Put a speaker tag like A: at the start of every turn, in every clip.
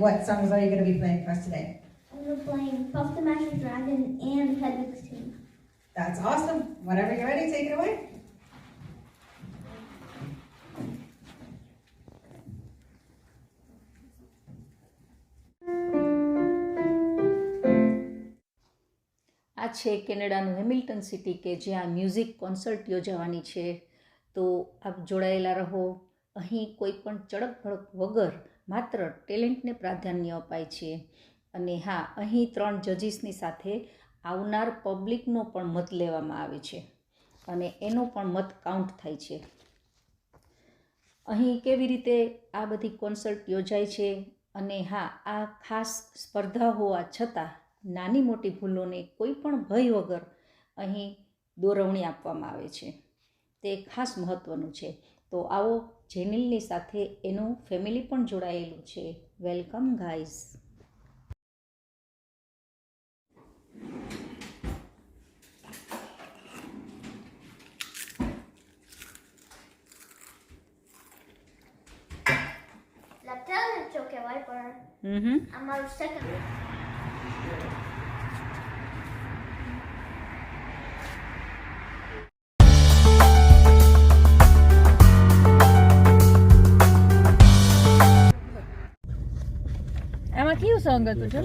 A: what songs are you going to be playing for us today?
B: We're playing Puff the Magic Dragon and Hedwig's Theme.
A: That's awesome. Whenever you're ready, take it away.
C: આ છે કેનેડાનું Hamilton city કે જ્યાં music concert યોજાવાની છે. તો આપ જોડાયેલા રહો. અહીં કોઈ પણ ચડક ભડક વગર માત્ર ટેલેન્ટને પ્રાધાન્ય અપાય છે. અને હા, અહીં 3 જજીસની સાથે આવનાર પબ્લિકનો પણ મત લેવામાં આવે છે અને એનો પણ મત કાઉન્ટ થાય છે. અહીં કેવી રીતે આ બધી કોન્સર્ટ યોજાય છે અને હા, આ ખાસ સ્પર્ધા હોવા છતાં નાની મોટી ભૂલોને કોઈ પણ ભય વગર અહીં દોરવણી આપવામાં આવે છે. તે ખાસ મહત્ત્વનું છે. તો આવો, જેનિલની સાથે એનું ફેમિલી પણ જોડાયેલું છે. Welcome guys.
B: Lateral es choque wiper. અમારું સેકન્ડ.
D: આમાં કયું સોંગ હતું? જો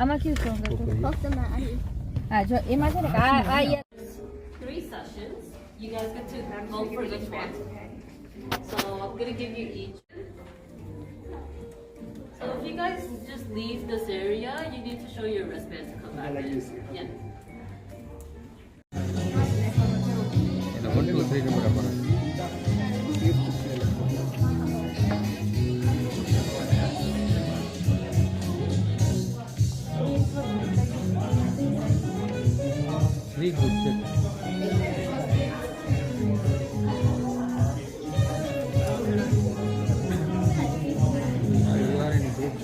D: આમાં કયું સોંગ હતું?
B: Puff the Magic.
D: હા, જો એમાં છે ને કે આ
E: 3 sessions. You guys get to vote for each one. So I'm gonna give you each. So if you guys just leave this area, you need to show your wristband to come back in. Yeah.
F: Very good. You are in group B.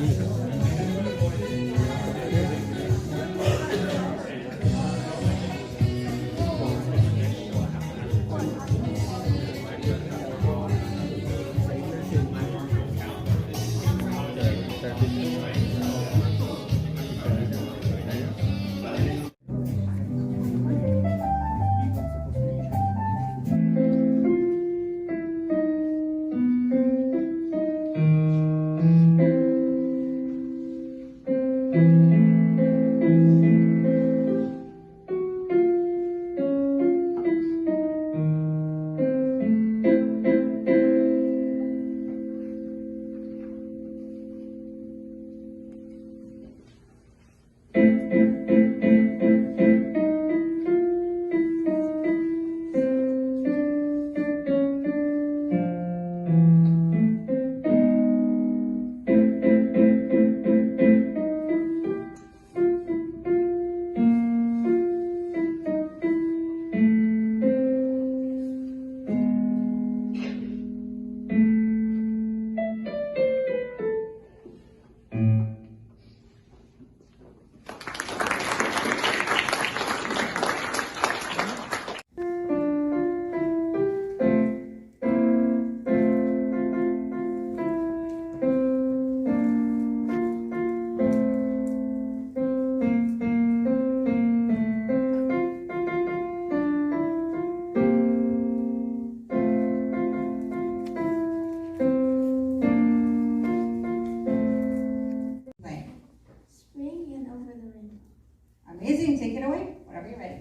A: Amazing. Take it away whenever you're ready.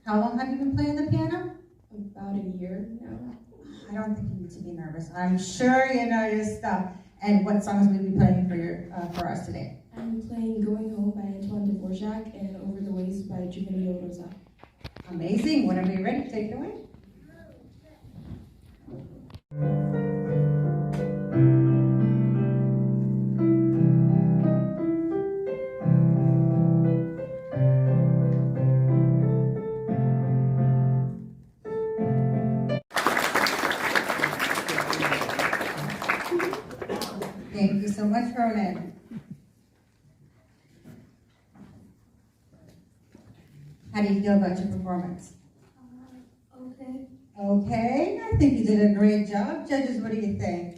A: How long have you been playing the piano?
G: About a year now.
A: I don't think you need to be nervous. I'm sure you know your stuff. And what songs will you be playing for us today?
G: I'm playing Going Home by Antoine Dvorak and Over the Waves by Juvenile Rosa.
A: Amazing. Whenever you're ready, take it away. Thank you so much, Ronan. How do you feel about your performance? Okay, I think you did a great job. Judges, what do you think?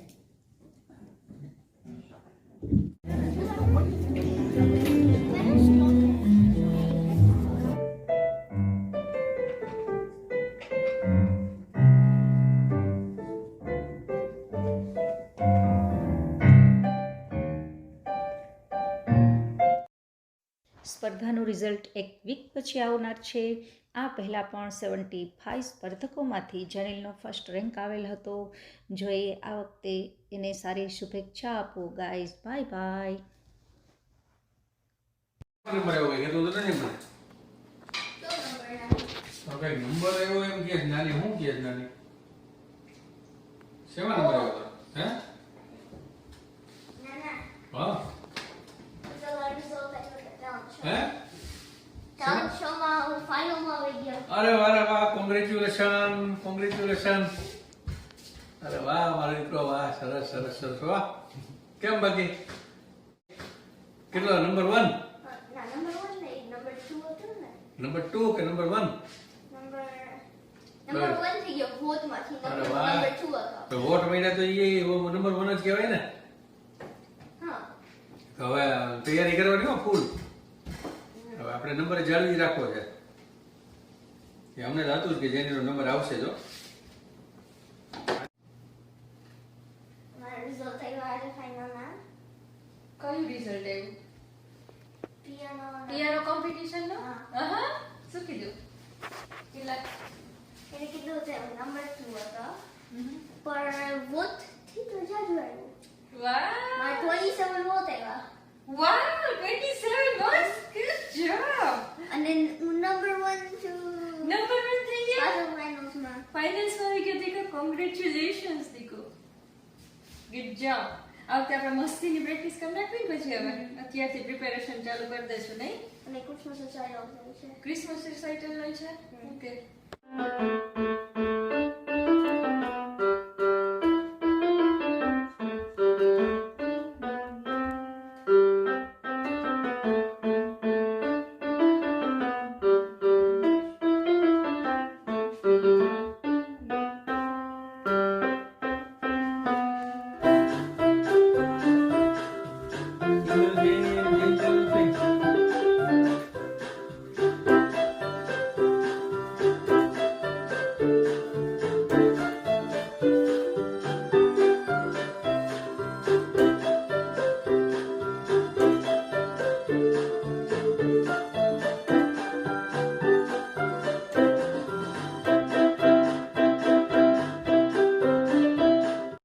C: સ્પર્ધાનું result એક week પછી આવનાર છે. આ પહેલાં પણ 75 સ્પર્ધકોમાંથી જનીલનો first rank આવેલ હતો. જોઈએ આ વખતે એને સારી શુભેચ્છા આપો. Guys bye bye.
F: નંબર આવ્યો કઈ કીધું તો નહીં મને. તો કઈ નંબર આવ્યો એમ કે નાની હું કે નાની શેમાં નંબર આવ્યો તો હે હા હે
B: Talent show માં final માં આવી ગયો.
F: અરે વાહ કોંગ્રેચ્યુલેશન કોંગ્રેચ્યુલેશન. અરે વાહ મારો દીકરો વાહ સરસ સરસ સરસ વાહ. કેમ બાકી કેટલો નંબર 1
B: ના નંબર 1 નહીં નંબર 2 હતો ને.
F: નંબર 2 કે નંબર 1
B: નંબર 1 થઈ ગયો વોટ માંથી.
F: અરે
B: નંબર
F: વાહ.
B: 2 હતો.
F: તો વોટ મળ્યા તો એ નંબર 1 જ કહેવાય ને.
B: હા
F: તો હવે તૈયારી કરવાની હો ફૂલ. હવે આપણે નંબર જાળવી રાખવો છે. એ અમને તો હતું જ કે જેનો નંબર આવશે જો.
B: મારો રિઝલ્ટ આવ્યો આજે ફાઇનલ માં.
H: કયું રિઝલ્ટ આવ્યું?
B: પિયાનો
H: પિયાનો કોમ્પિટિશન નો?
B: હા.
H: હા શું કીધું? કેટલા?
B: એને કીધું છે નંબર 2 હતો. પણ વોટ થી તો જાજુ આવ્યું.
H: વાહ
B: મારા 27 વોટ આવ્યા.
H: વાહ 27 was good job.
B: અને નંબર 1 to
H: નંબર 1 થઈ ગયા.
B: પાછો ફાઇનલ્સ માં.
H: ફાઇનલ્સ માં આવી ગયા દીકો. કોંગ્રેચ્યુલેશન્સ દીકો. Good job. આ વખતે આપણે મસ્તીની પ્રેક્ટિસ કરી નાખવી ને પછી હવે અત્યારથી પ્રિપેરેશન ચાલુ કરી દઈશું નહીં?
B: અને ક્રિસમસ ચાલ્યો છે.
H: ક્રિસમસ રિસાઇટલ હોય છે. ઓકે.